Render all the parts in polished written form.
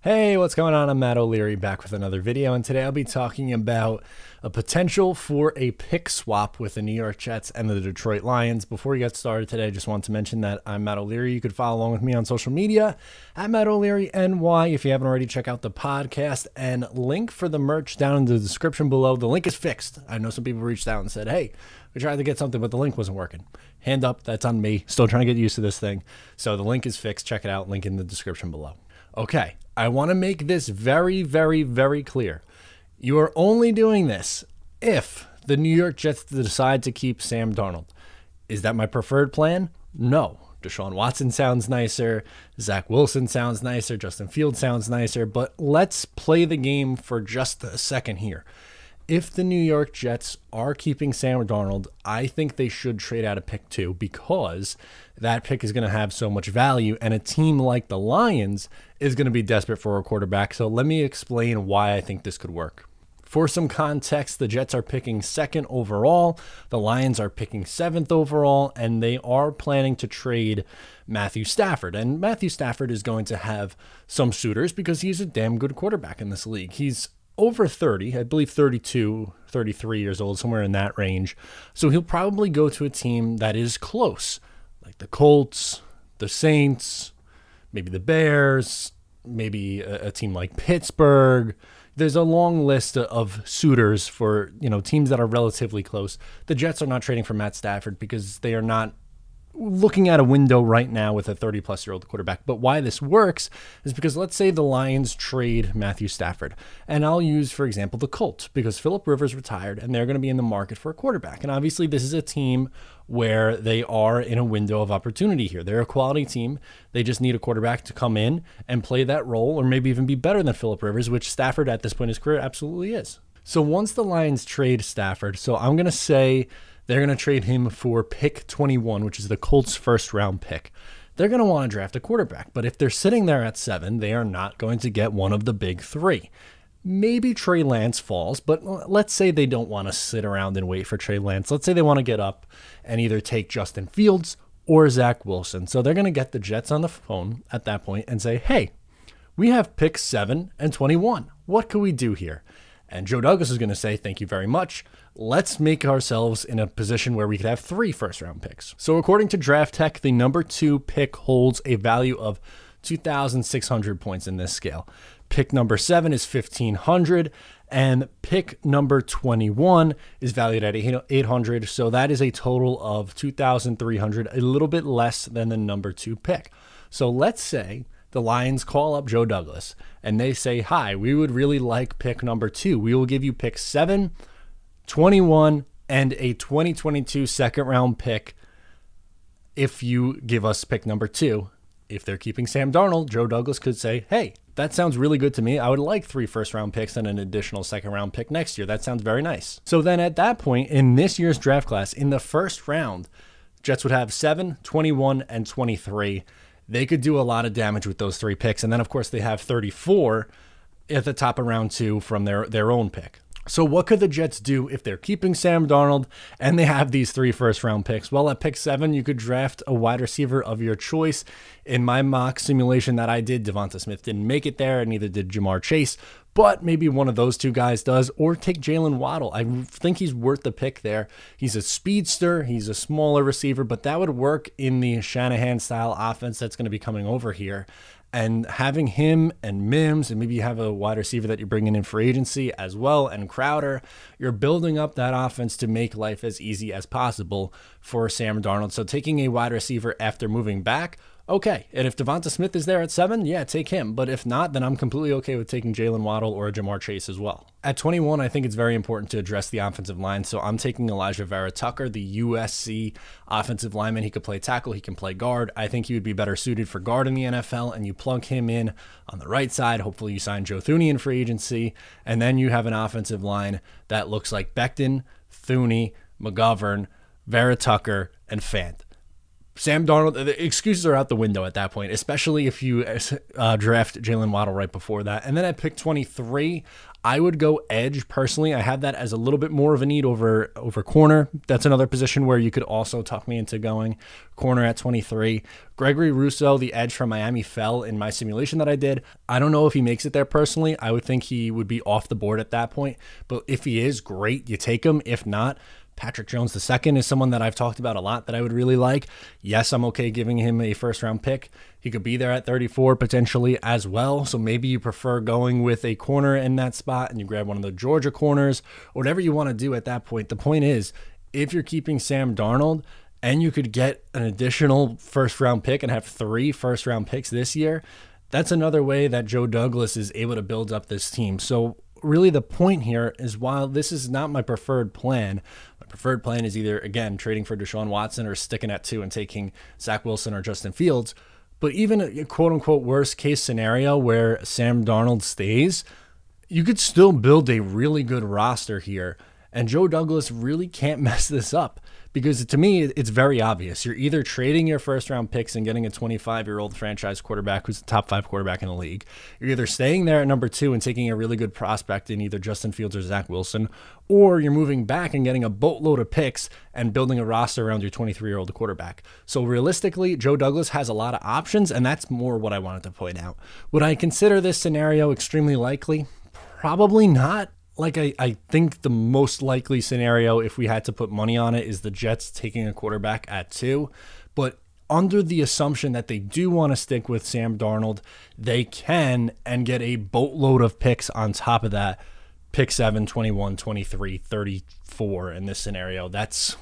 Hey, what's going on? I'm Matt O'Leary back with another video, and today I'll be talking about a potential for a pick swap with the New York Jets and the Detroit Lions. Before we get started today, I just want to mention that I'm Matt O'Leary. You could follow along with me on social media at Matt O'Leary NY. If you haven't already, check out the podcast and link for the merch down in the description below. The link is fixed. I know some people reached out and said, hey, we tried to get something, but the link wasn't working. Hand up, that's on me. Still trying to get used to this thing. So the link is fixed. Check it out. Link in the description below. Okay, I want to make this very, very, very clear. You are only doing this if the New York Jets decide to keep Sam Darnold. Is that my preferred plan? No. Deshaun Watson sounds nicer. Zach Wilson sounds nicer. Justin Fields sounds nicer. But let's play the game for just a second here. If the New York Jets are keeping Sam Darnold, I think they should trade out a pick 2 because that pick is going to have so much value, and a team like the Lions is going to be desperate for a quarterback. So let me explain why I think this could work. For some context, the Jets are picking 2nd overall, the Lions are picking 7th overall, and they are planning to trade Matthew Stafford. And Matthew Stafford is going to have some suitors because he's a damn good quarterback in this league. He's over 30, I believe 32, 33 years old, somewhere in that range. So he'll probably go to a team that is close, like the Colts, the Saints, maybe the Bears, maybe a team like Pittsburgh. There's a long list of suitors for, teams that are relatively close. The Jets are not trading for Matt Stafford because they are not looking at a window right now with a 30-plus-year-old quarterback. But why this works is because let's say the Lions trade Matthew Stafford. And I'll use, for example, the Colts because Phillip Rivers retired and they're going to be in the market for a quarterback. And obviously this is a team where they are in a window of opportunity here. They're a quality team. They just need a quarterback to come in and play that role or maybe even be better than Phillip Rivers, which Stafford at this point in his career absolutely is. So once the Lions trade Stafford, so I'm going to say they're going to trade him for pick 21, which is the Colts' first-round pick. They're going to want to draft a quarterback, but if they're sitting there at 7, they are not going to get one of the big 3. Maybe Trey Lance falls, but let's say they don't want to sit around and wait for Trey Lance. Let's say they want to get up and either take Justin Fields or Zach Wilson. So they're going to get the Jets on the phone at that point and say, hey, we have picks 7 and 21. What can we do here? And Joe Douglas is going to say, thank you very much. Let's make ourselves in a position where we could have 3 first-round picks. So according to Draft Tech, the number 2 pick holds a value of 2,600 points in this scale. Pick number 7 is 1,500, and pick number 21 is valued at 800. So that is a total of 2,300, a little bit less than the number 2 pick. So let's say the Lions call up Joe Douglas and they say, hi, we would really like pick number 2. We will give you pick 7, 21, and a 2022 second-round pick if you give us pick number 2. If they're keeping Sam Darnold, Joe Douglas could say, hey, that sounds really good to me. I would like 3 first-round picks and an additional second-round pick next year. That sounds very nice. So then at that point, in this year's draft class, in the first round, Jets would have 7, 21, and 23. They could do a lot of damage with those 3 picks. And then, of course, they have 34 at the top of round 2 from their own pick. So what could the Jets do if they're keeping Sam Darnold and they have these 3 first-round picks? Well, at pick 7, you could draft a wide receiver of your choice. In my mock simulation that I did, Devonta Smith didn't make it there, and neither did Jamar Chase. But maybe one of those 2 guys does, or take Jalen Waddle. I think he's worth the pick there. He's a speedster. He's a smaller receiver, but that would work in the Shanahan-style offense that's going to be coming over here. And having him and Mims, and maybe you have a wide receiver that you're bringing in for agency as well, and Crowder, you're building up that offense to make life as easy as possible for Sam Darnold. So taking a wide receiver after moving back, okay. And if Devonta Smith is there at 7, yeah, take him. But if not, then I'm completely okay with taking Jalen Waddle or Jamar Chase as well. At 21, I think it's very important to address the offensive line. So I'm taking Elijah Vera-Tucker, the USC offensive lineman. He could play tackle. He can play guard. I think he would be better suited for guard in the NFL, and you plug him in on the right side. Hopefully you sign Joe Thuney in free agency, and then you have an offensive line that looks like Becton, Thuney, McGovern, Vera-Tucker, and Fant. Sam Darnold, the excuses are out the window at that point, especially if you draft Jalen Waddle right before that. And then at pick 23, I would go edge personally. I have that as a little bit more of a need over corner. That's another position where you could also talk me into going corner at 23. Gregory Rousseau, the edge from Miami, fell in my simulation that I did. I don't know if he makes it there personally. I would think he would be off the board at that point. But if he is, great, you take him. If not, Patrick Jones II is someone that I've talked about a lot that I would really like. Yes, I'm okay giving him a first-round pick. He could be there at 34 potentially as well. So maybe you prefer going with a corner in that spot and you grab one of the Georgia corners, or whatever you want to do at that point. The point is, if you're keeping Sam Darnold and you could get an additional first-round pick and have 3 first-round picks this year, that's another way that Joe Douglas is able to build up this team. So really the point here is, while this is not my preferred plan, my preferred plan is either, again, trading for Deshaun Watson or sticking at 2 and taking Zach Wilson or Justin Fields. But even a quote-unquote worst-case scenario where Sam Darnold stays, you could still build a really good roster here. And Joe Douglas really can't mess this up, because to me, it's very obvious. You're either trading your first-round picks and getting a 25-year-old franchise quarterback who's the top 5 quarterback in the league. You're either staying there at number 2 and taking a really good prospect in either Justin Fields or Zach Wilson, or you're moving back and getting a boatload of picks and building a roster around your 23-year-old quarterback. So realistically, Joe Douglas has a lot of options, and that's more what I wanted to point out. Would I consider this scenario extremely likely? Probably not. Like, I think the most likely scenario, if we had to put money on it, is the Jets taking a quarterback at 2. But under the assumption that they do want to stick with Sam Darnold, they can, and get a boatload of picks on top of that. Pick 7, 21, 23, 34 in this scenario. That's,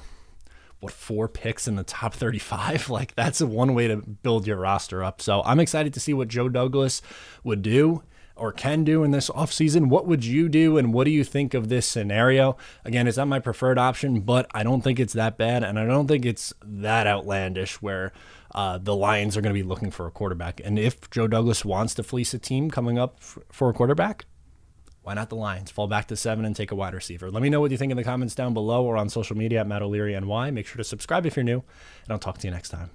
what, 4 picks in the top 35? Like, that's one way to build your roster up. So I'm excited to see what Joe Douglas would do or can do in this offseason. What would you do, and what do you think of this scenario? Again, it's not my preferred option, but I don't think it's that bad, and I don't think it's that outlandish where the Lions are going to be looking for a quarterback. And if Joe Douglas wants to fleece a team coming up for a quarterback, why not the Lions? Fall back to 7 and take a wide receiver. Let me know what you think in the comments down below or on social media at Matt O'Leary NY. Make sure to subscribe if you're new, and I'll talk to you next time.